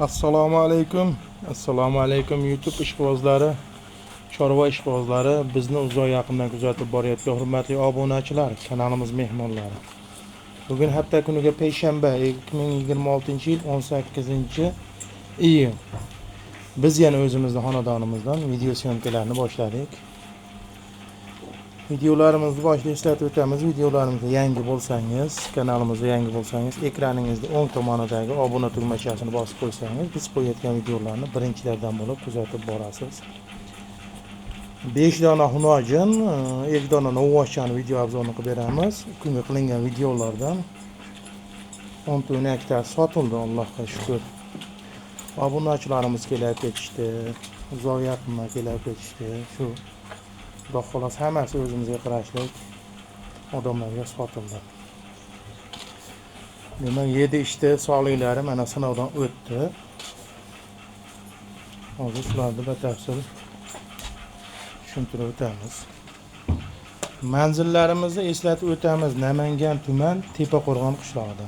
Assalomu alaykum. Assalomu alaykum YouTube ishqibozlari, chorva ishqibozlari, bizni uzoq yaqindan kuzatib borayotgan hurmatli obunachilar, kanalimiz mehmonlari. Bugun hafta kuniga payshanba 2026-yil 18-iyun. Biz yana o'zimizning xonadonimizdan video syomkalarini boshladik. Videolarimizni boshida eslatib o'tamiz. Videolarimizga yangi bo'lsangiz, kanalimizga yangi bo'lsangiz, ekraningizning o'ng tomonidagi obuna tugmachasini bosib qo'ysangiz, biz qo'yayotgan videolarni birinchilardan bo'lib kuzatib borasiz. 5 dona xunojin, 2 dona novvochchani video obzorini qilib beramiz. Kunga qilingan videolardan 10 ta nektasi sotildi, Allohga shukr. Obunachilarimiz kelib ketishdi, uzoq yaqindan kelib ketishdi. Shu Xudo xolos hammasi o'zimizga qarashlik odamlarga sotildi. Demak, 7 ishda sog'liklari mana sinovdan o'tdi. Hozir shularni batafsil tushuntirib o'tamiz. Manzillarimizni eslatib o'tamiz. Namangan tuman Tepaqo'rg'on qishlog'ida.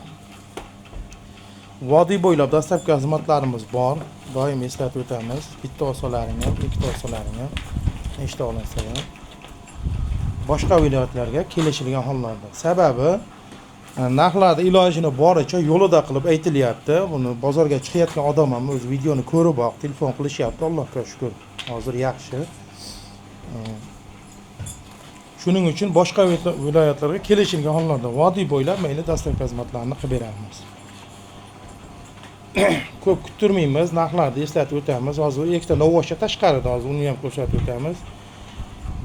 Vodiy bo'ylab dastlabki xizmatlarimiz bor. Doim eslatib o'tamiz. Bitta olsalaringiz, ikkita olsalaringiz eshita olasizlar. Boshqa viloyatlarga kelishilgan hollarda. Sababi narxlarda ilojini boricha yo'lida qilib aytilyapti. Buni bozorga chiqayotgan odam ham o'z videoni ko'rib, telefon qilishyapti. Allohga shukr. Hozir yaxshi. Shuning uchun boshqa viloyatlarga kelishilgan hollarda vodiy bo'ylab mayli dastlabki xizmatlarni qilib beramiz. Ko'p kuttirmaymiz, narxlarni eslatib o'tamiz. Hozir ikkita novvochcha tashqarida, hozir uni ham ko'rsatib o'tamiz.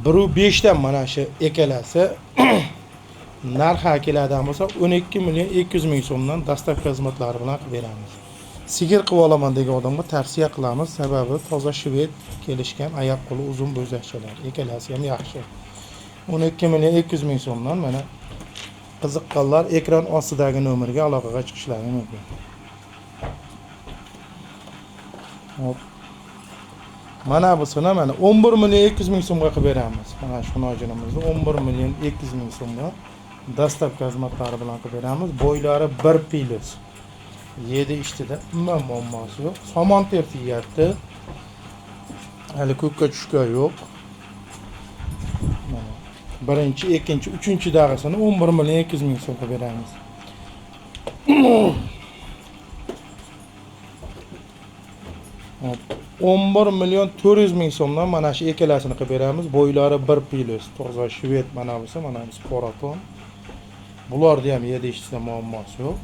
1.5 dan mana shu ekalasi narxi keladigan bo'lsa 12.200.000 so'mdan dastlabki xizmatlari bilan qilib beramiz. Sigir qilib olaman degan odamga tavsiya qilamiz, sababi toza shved kelishgan, oyoq qo'li uzun bo'zakchalar. Ekalasi ham yaxshi. 12.200.000 so'mdan mana qiziqqanlar ekran ostidagi nomerga aloqaga chiqishlari mumkin. Hop. Mana busini mana 11.200.000 so'mga qilib beramiz. Mana shu nojinimizni 11.200.000 so'mga dastlabki xizmatlari bilan qilib beramiz. Bo'ylari 1+. 7 ishtida umuman muammosi yo'q. Somon tertiyapti. Hali ko'kka tushgan yo'q. Mana birinchi, ikkinchi, uchinchi dag'asini 11.200.000 so'm qilib beramiz. 11.400.000 so'mdan mana shu ekalasini qilib beramiz. Bo'ylari 1+. Toza shved mana bo'lsa, mana bu sporaton. Bularda ham 7 ishtida muammosi yo'q.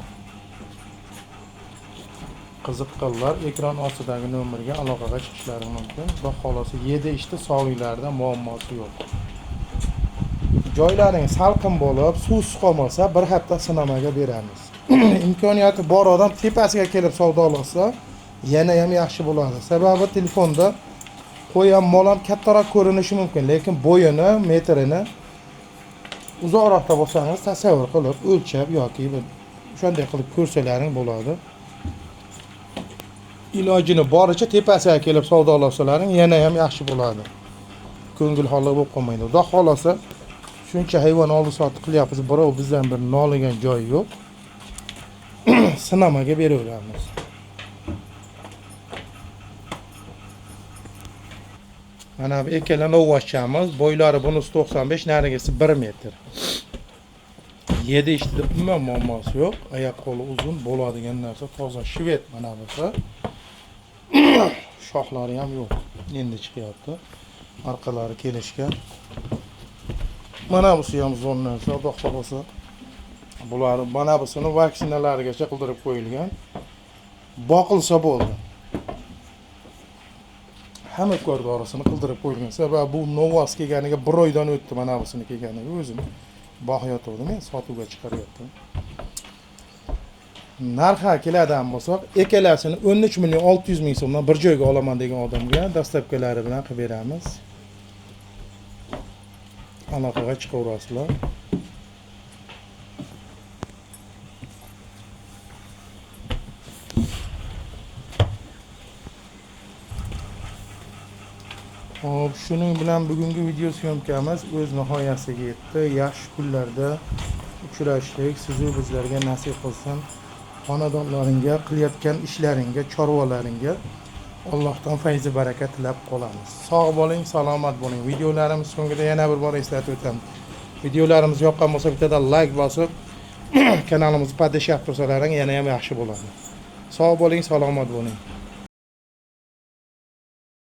Qiziqqanlar ekran ostidagi nomerga aloqaga chiqishlari mumkin. Xudo xolasa 7 ishda sog'liklarida muammosi yo'q. Joylaring salqin bo'lib, suvsiz qolmasa, bir hafta sinamaga beramiz. Imkoniyati bor odam tepasiga kelib savdo olsa, yana ham yaxshi bo'ladi. Sababi telefonda qo'ygan mol ham kattaroq ko'rinishi mumkin, lekin bo'yini, metrini uzoqroqda bo'lsangiz tasavvur qilib, o'lchab yoki shunday qilib ko'rsalaring bo'ladi. Ilojini boricha tepasiga kelib savdo olsalaring yana ham yaxshi bo'ladi. Ko'ngil holi bo'lib qolmaydi. Xudo xolasa shuncha hayvon oldi-sotdi qilyapmiz, birov bizdan bir noligan joyi yo'q. Sinamaga beraveramiz. Mana bu ikkala novvochchamiz, bo'ylari bunisi 95, narigisi 1 metr. 7 ishtida umuman muammosi yo'q. Oyoq qo'li uzun bo'ladigan narsa, toza shved mana bo'lsa. Shoxlari ham yo'q. Endi chiqyapti. Orqalari kelishgan. Mana busi ham zo'n narsa, xudo xolasa. Bular mana busini vaksinalarigacha qildirib qo'yilgan. Boqilsa bo'ldi. Hamma ko'rdorisini qildirib qo'yilgan. Sababi bu novvos kelganiga 1 oydan o'tdi, mana busini kelganiga o'zim boqyotgandim, men sotuvga chiqaryaptim. Narxi keladigan bo'lsak, ekalasini 13.600.000 so'mdan bir joyga olaman degan odamga dastlabkilari bilan qilib beramiz. Aloqaga chiqaverasizlar. Hop, shuning bilan bugungi video syomkamiz o'z nihoyasiga yetdi. Yaxshi kunlarda uchrashdik. Siz bizlarga nasib qilsin. xonadonlaringga, qilayotgan ishlaringga, chorvalaringga Allohdan fayzi baraka tilab qolamiz. Sog' bo'ling, salomat bo'ling. Videolarimiz so'ngida yana bir bor eslatib o'tamiz. Videolarimiz yoqqan bo'lsa bittadan like bosib, kanalimizni poddesh qilib tursalaring yana ham yaxshi bo'ladi. Sog' bo'ling, salomat bo'ling.